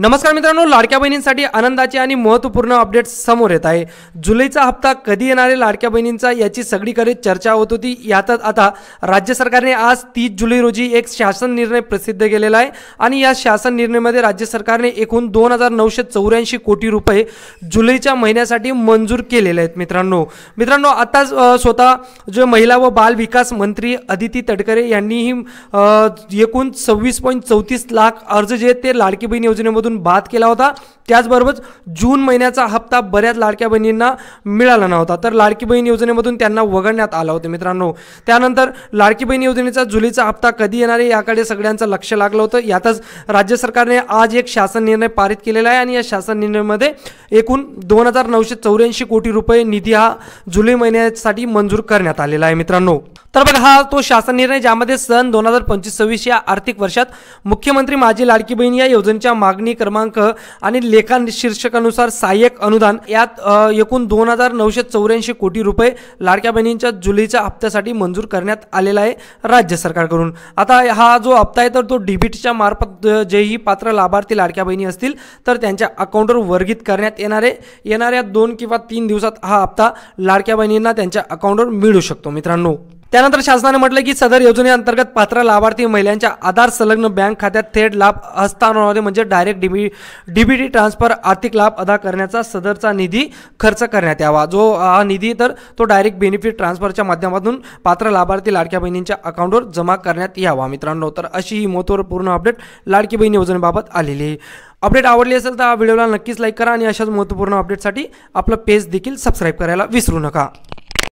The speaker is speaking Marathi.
नमस्कार मित्रांनो, लाडक्या बहिणींसाठी आनंदाची आणि महत्त्वपूर्ण अपडेट्स समोर येत आहे। जुलैचा हप्ता कधी येणार आहे लाडक्या बहिणींचा याची सगळीकडे चर्चा होत होती। यातच आता राज्य सरकारने आज 30 जुलै रोजी एक शासन निर्णय प्रसिद्ध केलेला आहे आणि या शासन निर्णयामध्ये राज्य सरकारने एकूण 2984 कोटी रुपये जुलैच्या महिन्यासाठी मंजूर केलेले आहेत। मित्रांनो आता स्वतः जो महिला व बाल विकास मंत्री अदिती तटकरे यांनीही एकूण 26.34 लाख अर्ज जे ते लाडकी बहीण योजनेमधून बाद केला होता। त्याचबरोबर जून महिन्याचा हप्ता बऱ्याच लाडक्या बहिणींना मिळाला नव्हता, तर लाडकी बहीण योजनेमधून त्यांना वगळण्यात आला होता। मित्रांनो, त्यानंतर लाडकी बहीण योजनेचा जुलैचा हप्ता कधी येणार आहे याकडे सगळ्यांचं लक्ष लागलं होतं। यातच राज्य सरकारने आज एक शासन निर्णय पारित केलेला आहे आणि या शासन निर्णयामध्ये एकूण 2984 कोटी रुपये निधी हा जुलै महिन्यासाठी मंजूर करण्यात आलेला आहे। मित्रांनो, तर बघा हा तो शासन निर्णय ज्यामध्ये सन 2025-26 या आर्थिक वर्षात मुख्यमंत्री माझी लाडकी बहीण या योजनेच्या मागणी क्रमांक आणि लेखा शीर्षकानुसार सहाय्यक अनुदान यात एकूण 2984 कोटी रुपये लाडक्या बहिणींच्या जुलैच्या हप्त्यासाठी मंजूर करण्यात आलेला आहे राज्य सरकारकडून। आता हा जो हप्ता आहे तर तो डीबीटीच्या मार्फत जेही पात्र लाभार्थी लाडक्या बहिणी असतील तर त्यांच्या अकाउंटवर वर्गित करण्यात येणाऱ्या 2 किंवा 3 दिवसात हा हप्ता लाडक्या बहिणींना त्यांच्या अकाउंटवर मिळू शकतो। मित्रांनो, त्यानंतर शासनाने म्हटलं की सदर योजनेअंतर्गत पात्र लाभार्थी महिलांच्या आधार संलग्न बँक खात्यात थेट लाभ हस्तांतरणाद्वारे म्हणजे डायरेक्ट डीबीटी ट्रान्सफर आर्थिक लाभ अदा करण्याचा सदरचा निधी खर्च करण्यात यावा। जो हा निधी तर तो डायरेक्ट बेनिफिट ट्रान्सफरच्या माध्यमातून पात्र लाभार्थी लाडक्या बहिणींच्या अकाउंटवर जमा करण्यात यावा। मित्रांनो, तर अशी ही महत्त्वपूर्ण अपडेट लाडकी बहीण योजनेबाबत आलेली आहे। अपडेट आवडली असेल तर हा व्हिडिओला नक्कीच लाईक करा आणि अशाच महत्त्वपूर्ण अपडेटसाठी आपलं पेज देखील सबस्क्राईब करायला विसरू नका।